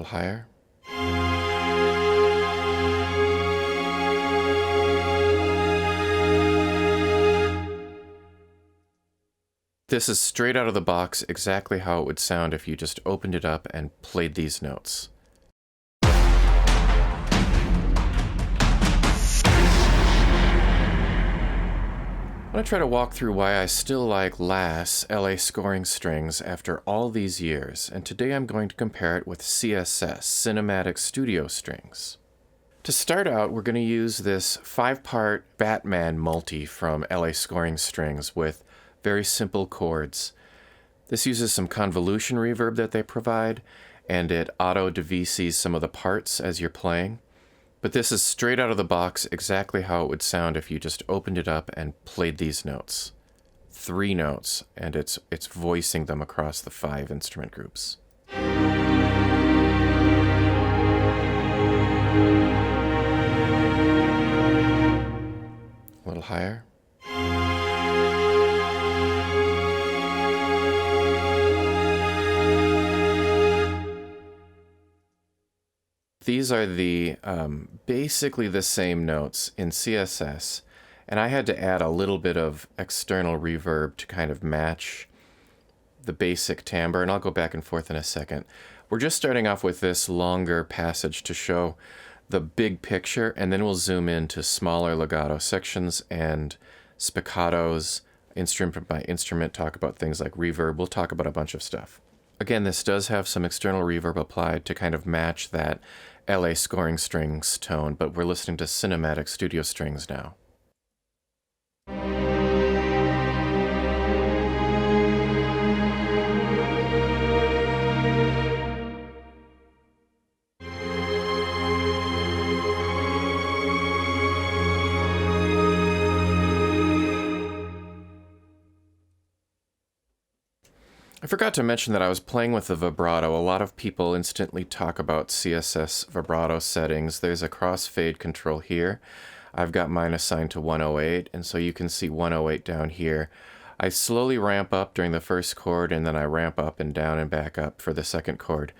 higher. This is straight out of the box, exactly how it would sound if you just opened it up and played these notes. I'm going to try to walk through why I still like LASS, LA scoring strings, after all these years, and today I'm going to compare it with CSS, Cinematic Studio Strings. To start out, we're going to use this 5-part Batman multi from LA scoring strings with very simple chords. This uses some convolution reverb that they provide, and it auto-devices some of the parts as you're playing. But this is straight out of the box, exactly how it would sound if you just opened it up and played these notes. 3 notes, and it's voicing them across the 5 instrument groups. A little higher. These are the basically the same notes in CSS, and I had to add a little bit of external reverb to kind of match the basic timbre, and I'll go back and forth in a second. We're just starting off with this longer passage to show the big picture, and then we'll zoom into smaller legato sections and spiccatos, instrument by instrument, talk about things like reverb. We'll talk about a bunch of stuff. Again, this does have some external reverb applied to kind of match that LA scoring strings tone, but we're listening to cinematic studio strings now. I forgot to mention that I was playing with the vibrato. A lot of people instantly talk about CSS vibrato settings. There's a crossfade control here. I've got mine assigned to 108, and so you can see 108 down here. I slowly ramp up during the first chord, and then I ramp up and down and back up for the second chord.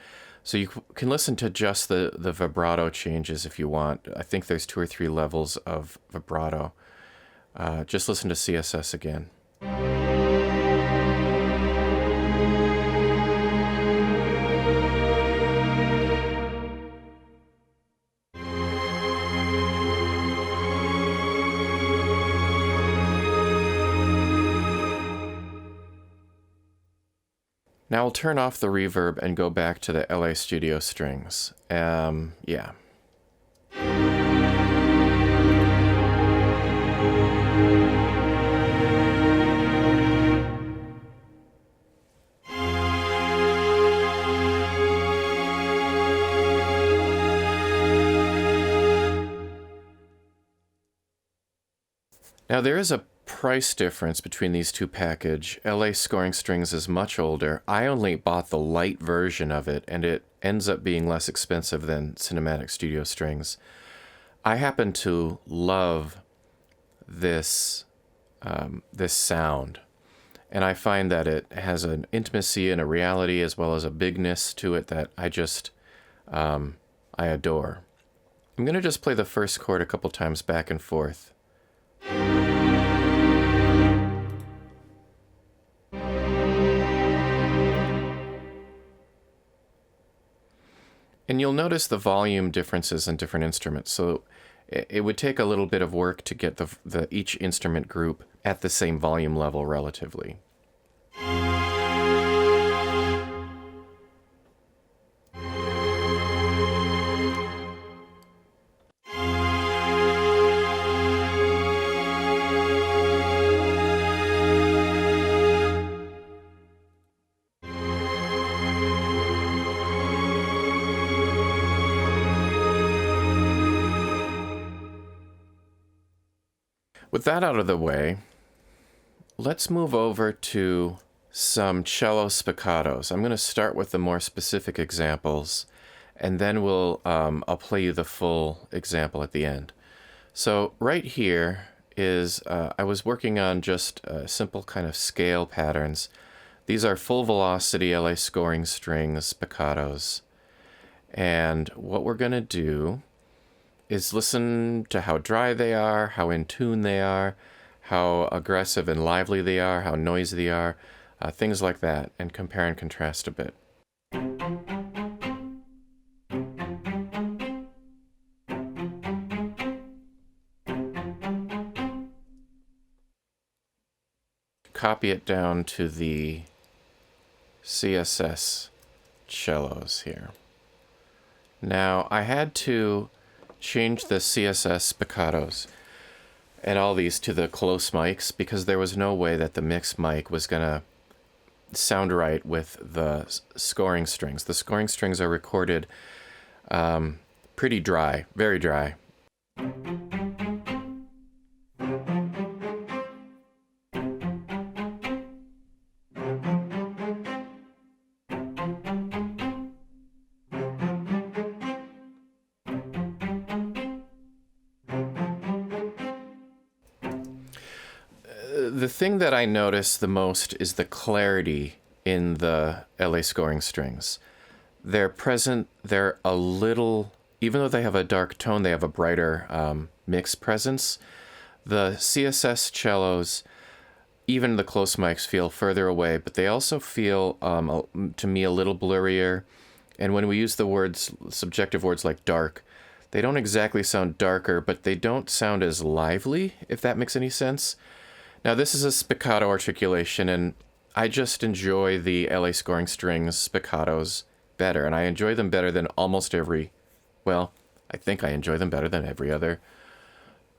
So you can listen to just the vibrato changes if you want. I think there's 2 or 3 levels of vibrato. Just listen to CSS again. Now we'll turn off the reverb and go back to the LA Studio strings. Yeah. Now there is a price difference between these two packages. LA scoring strings is much older. I only bought the light version of it, and it ends up being less expensive than Cinematic Studio strings. I happen to love this this sound, and I find that it has an intimacy and a reality as well as a bigness to it that I just I adore. I'm going to just play the first chord a couple times back and forth. And you'll notice the volume differences in different instruments. So it would take a little bit of work to get each instrument group at the same volume level relatively. With that out of the way, let's move over to some cello spiccatos. I'm going to start with the more specific examples, and then I'll play you the full example at the end. So right here is, I was working on just simple kind of scale patterns. These are full velocity LA scoring strings spiccatos. And what we're going to do is listen to how dry they are, how in tune they are, how aggressive and lively they are, how noisy they are, things like that, and compare and contrast a bit. Copy it down to the CSS cellos here. Now, I had to change the CSS Spiccatos and all these to the close mics because there was no way that the mix mic was going to sound right with the scoring strings. The scoring strings are recorded pretty dry, very dry. The thing that I notice the most is the clarity in the LA scoring strings. They're present, they're a little, even though they have a dark tone, they have a brighter mix presence. The CSS cellos, even the close mics, feel further away, but they also feel, to me, a little blurrier. And when we use the words, subjective words like dark, they don't exactly sound darker, but they don't sound as lively, if that makes any sense. Now, this is a spiccato articulation, and I just enjoy the LA scoring strings spiccatos better, and I enjoy them better than almost every, well, I think I enjoy them better than every other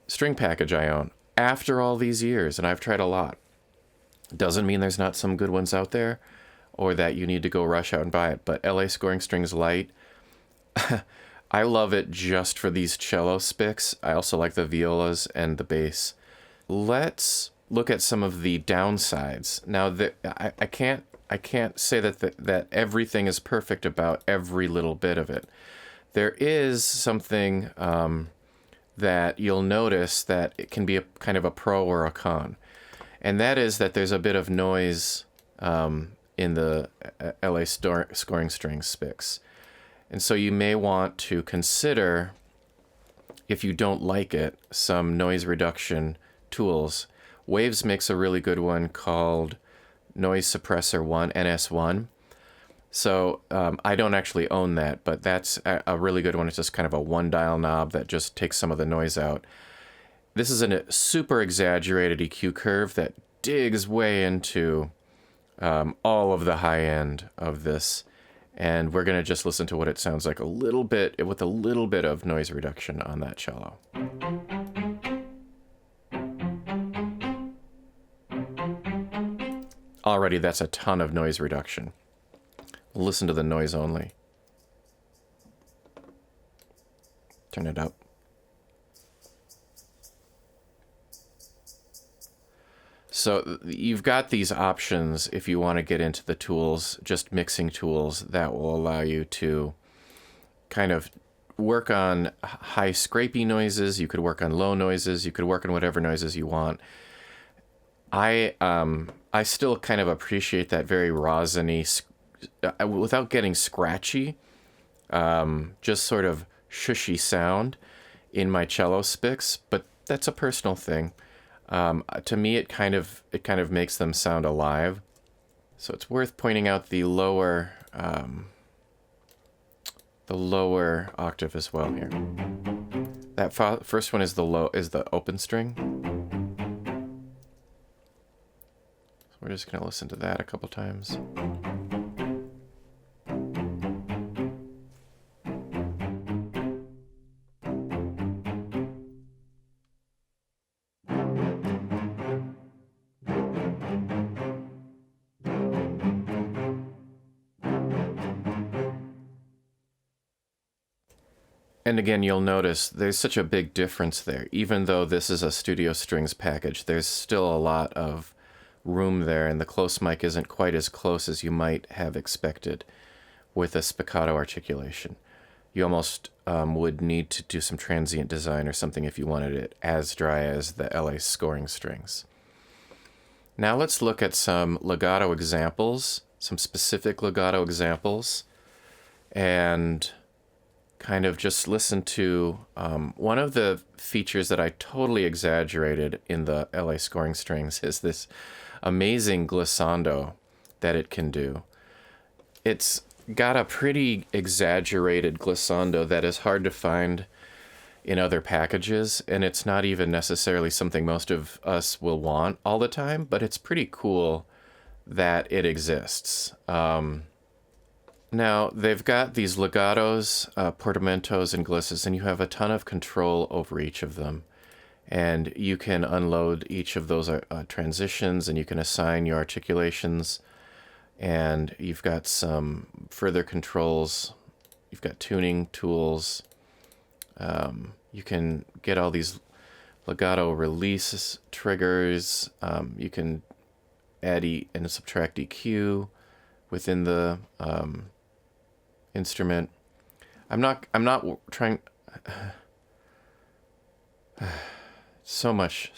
string package I own after all these years, and I've tried a lot. Doesn't mean there's not some good ones out there, or that you need to go rush out and buy it, but LA scoring strings light, I love it just for these cello spics. I also like the violas and the bass. Let's look at some of the downsides. Now, I can't say that everything is perfect about every little bit of it. There is something that you'll notice that it can be a kind of a pro or a con, and that is that there's a bit of noise in the LA scoring string spics, and so you may want to consider, if you don't like it, some noise reduction tools. Waves makes a really good one called Noise Suppressor 1, NS1. So I don't actually own that, but that's a really good one. It's just kind of a one dial knob that just takes some of the noise out. This is a super exaggerated EQ curve that digs way into all of the high end of this. And we're going to just listen to what it sounds like a little bit, with a little bit of noise reduction on that cello. Already, that's a ton of noise reduction. Listen to the noise only. Turn it up. So you've got these options if you want to get into the tools, just mixing tools that will allow you to kind of work on high scrapey noises. You could work on low noises. You could work on whatever noises you want. I still kind of appreciate that very rosiny, without getting scratchy, just sort of shushy sound in my cello spics, but that's a personal thing. To me, it kind of makes them sound alive. So it's worth pointing out the lower octave as well here. That first one is the open string. So we're just gonna listen to that a couple times. And again, you'll notice there's such a big difference there. Even though this is a studio strings package, there's still a lot of room there, and the close mic isn't quite as close as you might have expected with a spiccato articulation. You almost would need to do some transient design or something if you wanted it as dry as the LA scoring strings. Now let's look at some legato examples, some specific legato examples, and kind of just listen to one of the features that I totally exaggerated in the LA scoring strings is this amazing glissando that it can do. It's got a pretty exaggerated glissando that is hard to find in other packages, and it's not even necessarily something most of us will want all the time, but it's pretty cool that it exists. Now, they've got these legatos, portamentos, and glisses, and you have a ton of control over each of them. And you can unload each of those transitions, and you can assign your articulations. And you've got some further controls. You've got tuning tools. You can get all these legato release triggers. You can add and subtract EQ within the instrument. I'm not trying. So much.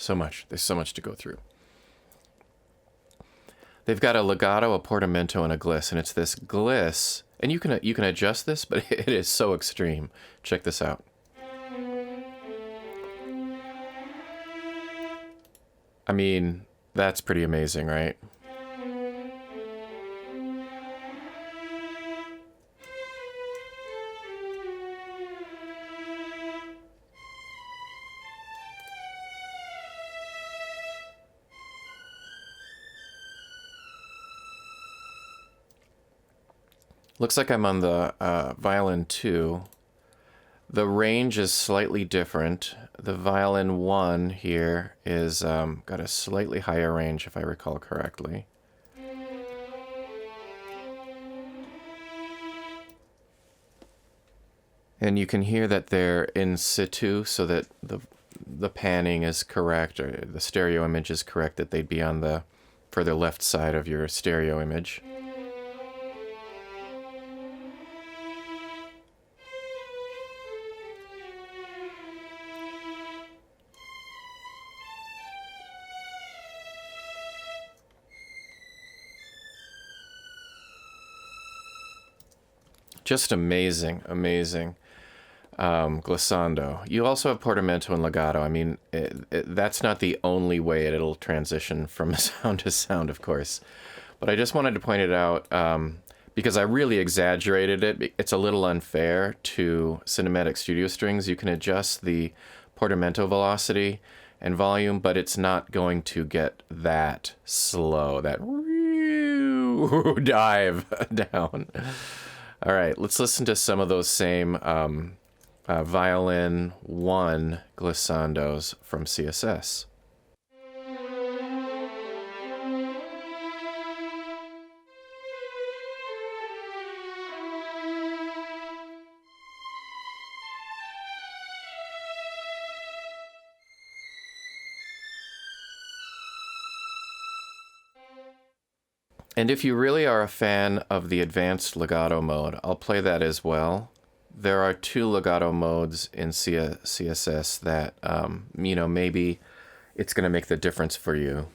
There's so much to go through. They've got a legato, a portamento, and a gliss, and it's this gliss, and you can adjust this, but it is so extreme. Check this out. I mean, that's pretty amazing, right? Looks like I'm on the Violin 2. The range is slightly different. The Violin 1 here is got a slightly higher range, if I recall correctly. And you can hear that they're in situ, so that the panning is correct, or the stereo image is correct, that they'd be on the further left side of your stereo image. Just amazing glissando. You also have portamento and legato. I mean, that's not the only way it'll transition from sound to sound, of course. But I just wanted to point it out because I really exaggerated it. It's a little unfair to cinematic studio strings. You can adjust the portamento velocity and volume, but it's not going to get that slow, that dive down. All right, let's listen to some of those same Violin 1 glissandos from CSS. And if you really are a fan of the advanced legato mode, I'll play that as well. There are 2 legato modes in CSS that, maybe it's going to make the difference for you.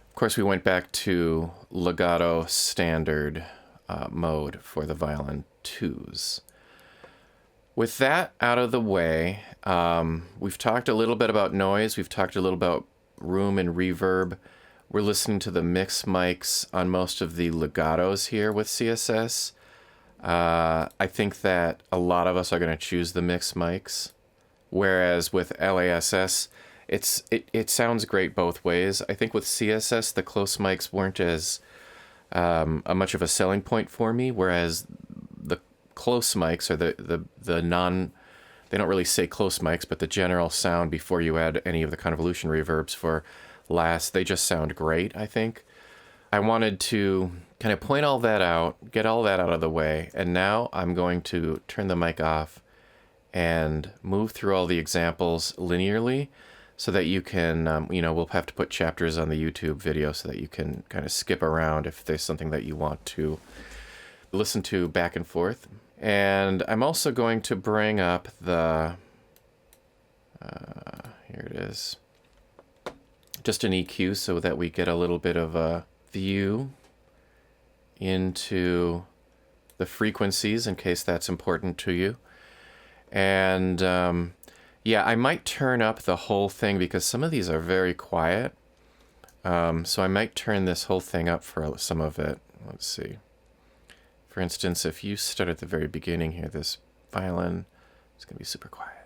Of course, we went back to legato standard mode for the Violin 2s. With that out of the way, we've talked a little bit about noise. We've talked a little about room and reverb. We're listening to the mix mics on most of the legatos here with CSS. I think that a lot of us are going to choose the mix mics, whereas with LASS, it sounds great both ways. I think with CSS, the close mics weren't as much of a selling point for me, whereas the close mics, or the they don't really say close mics, but the general sound before you add any of the convolution reverbs for LASS, they just sound great, I think. I wanted to kind of point all that out, get all that out of the way, and now I'm going to turn the mic off and move through all the examples linearly so that you can, we'll have to put chapters on the YouTube video so that you can kind of skip around if there's something that you want to listen to back and forth. And I'm also going to bring up the, here it is, just an EQ so that we get a little bit of a view into the frequencies in case that's important to you. And yeah, I might turn up the whole thing because some of these are very quiet. So I might turn this whole thing up for some of it. Let's see. For instance, if you start at the very beginning here, this violin is going to be super quiet.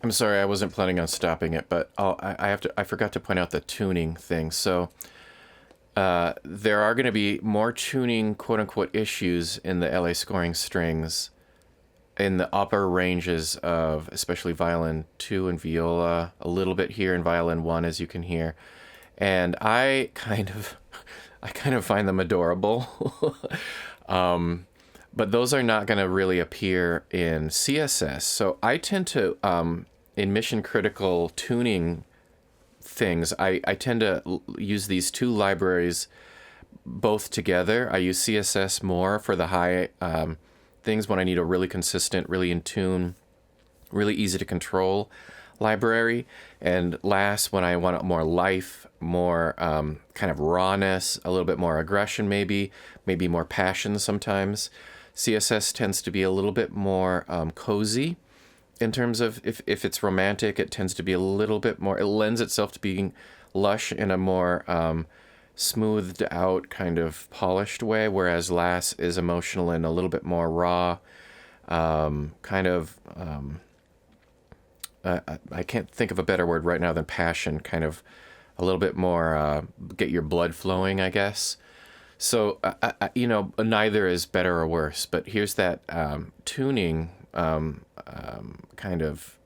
I'm sorry, I wasn't planning on stopping it, but I forgot to point out the tuning thing. So there are going to be more tuning, quote unquote, issues in the LA scoring strings in the upper ranges of especially violin 2 and viola, a little bit here in violin 1, as you can hear. And I kind of find them adorable. But those are not going to really appear in CSS. So I tend to, in mission critical tuning things, I tend to use these two libraries both together. I use CSS more for the high things when I need a really consistent, really in tune, really easy to control library, and LASS when I want more life, more kind of rawness, a little bit more aggression, maybe more passion sometimes. CSS tends to be a little bit more cozy in terms of if it's romantic, it tends to be a little bit more, it lends itself to being lush in a more smoothed out kind of polished way, whereas LASS is emotional and a little bit more raw, kind of, I can't think of a better word right now than passion, kind of a little bit more get your blood flowing, I guess. So, neither is better or worse, but here's that tuning kind of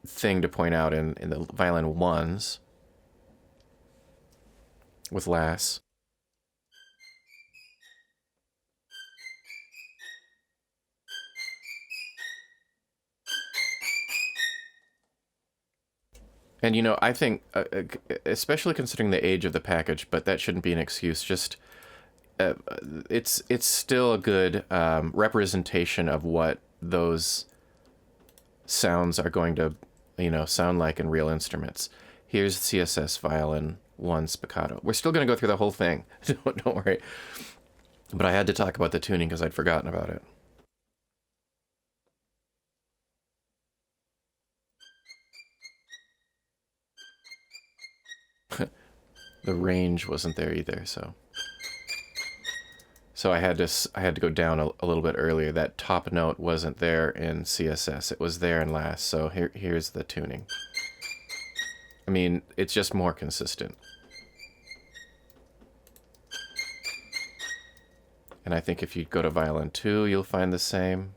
thing to point out in the violin 1s with LASS. And, I think, especially considering the age of the package, but that shouldn't be an excuse, just it's still a good representation of what those sounds are going to, sound like in real instruments. Here's CSS Violin 1 Spiccato. We're still going to go through the whole thing. Don't worry. But I had to talk about the tuning because I'd forgotten about it. The range wasn't there either, so I had to go down a little bit earlier. That top note wasn't there in CSS. It was there in LASS. So here's the tuning. I mean, it's just more consistent. And I think if you go to violin 2, you'll find the same.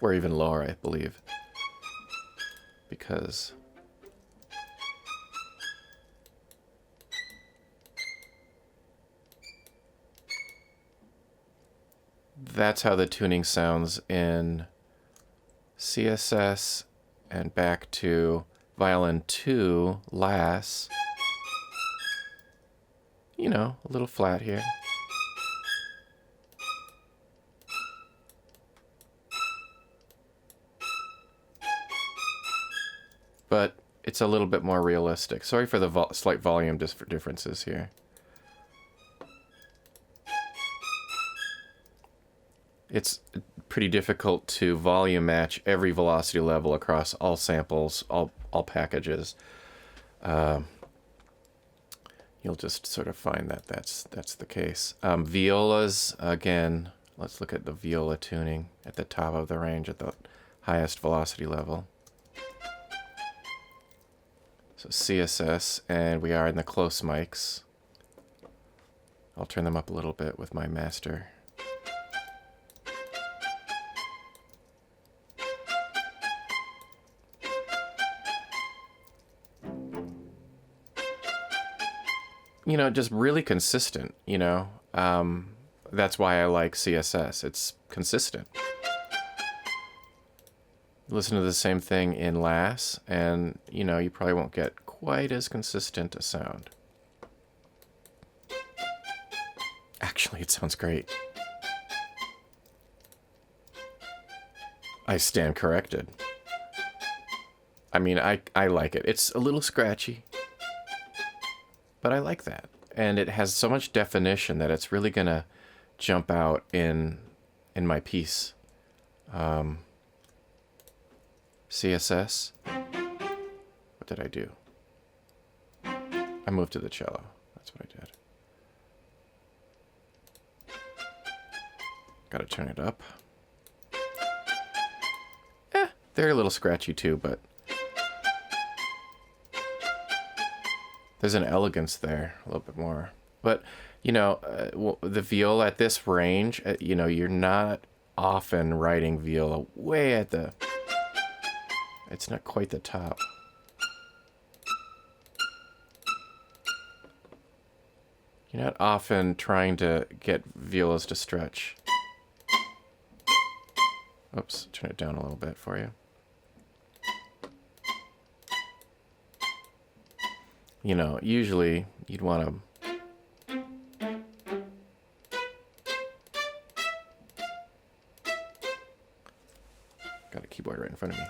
Or even lower, I believe. Because that's how the tuning sounds in CSS, and back to violin 2, LASS. A little flat here. But it's a little bit more realistic. Sorry for the slight volume differences here. It's pretty difficult to volume match every velocity level across all samples, all packages. You'll just sort of find that that's the case. Violas, again, let's look at the viola tuning at the top of the range at the highest velocity level. So CSS, and we are in the close mics. I'll turn them up a little bit with my master. You know, just really consistent, you know. That's why I like CSS. It's consistent. Listen to the same thing in LASS, and, you know, you probably won't get quite as consistent a sound. Actually, it sounds great. I stand corrected. I mean, I like it. It's a little scratchy, but I like that. And it has so much definition that it's really gonna jump out in my piece. CSS. What did I do? I moved to the cello. That's what I did. Gotta turn it up. They're a little scratchy too, but there's an elegance there, a little bit more. But, you know, the viola at this range, you know, you're not often writing viola way at the... It's not quite the top. You're not often trying to get violas to stretch. Oops, turn it down a little bit for you. You know, usually you'd want to... Got a keyboard right in front of me.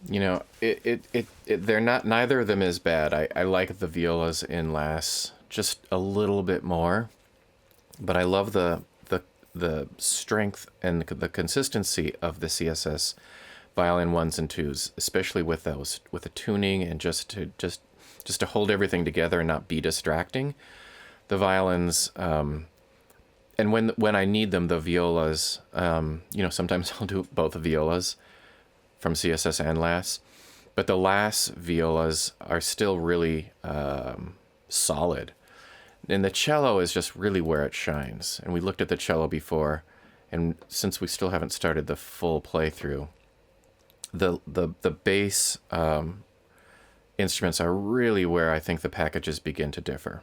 You know, they're not, neither of them is bad. I like the violas in LASS just a little bit more, but I love the strength and the consistency of the CSS violin 1s and 2s, especially with those, with the tuning and just to hold everything together and not be distracting. The violins, and when I need them, the violas, you know, sometimes I'll do both violas from CSS and LASS, but the LASS violas are still really solid. And the cello is just really where it shines. And we looked at the cello before, and since we still haven't started the full playthrough, the bass instruments are really where I think the packages begin to differ.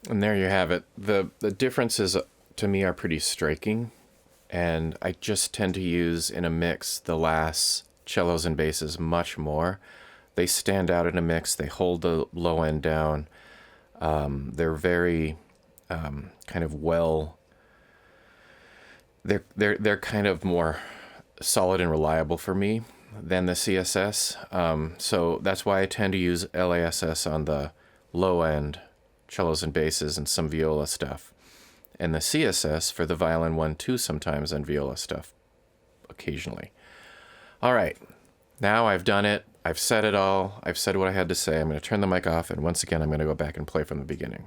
And there you have it. The differences to me are pretty striking, and I just tend to use in a mix the LASS cellos and basses much more. They stand out in a mix. They hold the low end down. They're very kind of well. They're kind of more solid and reliable for me than the CSS. So that's why I tend to use LASS on the low end cellos and basses and some viola stuff, and the CSS for the violin 1-2 sometimes and viola stuff occasionally. All right, now I've done it. I've said it all. I've said what I had to say. I'm going to turn the mic off, and once again, I'm going to go back and play from the beginning.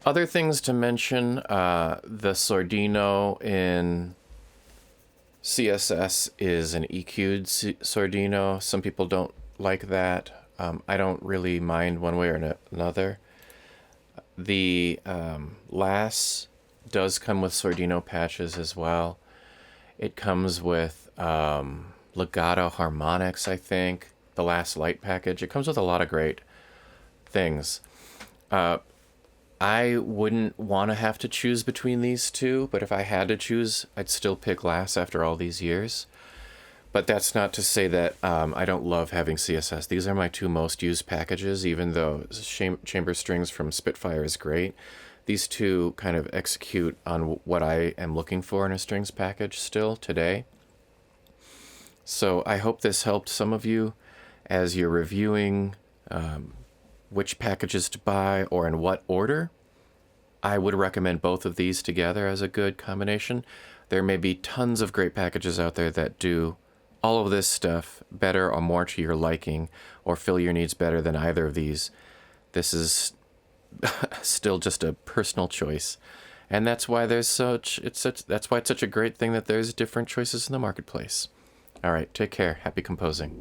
Other things to mention, the Sordino in CSS is an EQ'd Sordino. Some people don't like that. I don't really mind one way or another. The LASS does come with Sordino patches as well. It comes with Legato harmonics, I think. The LASS Lite package. It comes with a lot of great things. I wouldn't want to have to choose between these two, but if I had to choose, I'd still pick LASS after all these years. But that's not to say that I don't love having CSS. These are my two most used packages, even though Chamber Strings from Spitfire is great. These two kind of execute on what I am looking for in a strings package still today. So I hope this helped some of you as you're reviewing which packages to buy or in what order. I would recommend both of these together as a good combination. There may be tons of great packages out there that do all of this stuff better or more to your liking or fill your needs better than either of these. This is still just a personal choice. And that's why that's why it's such a great thing that there's different choices in the marketplace. All right, take care. Happy composing.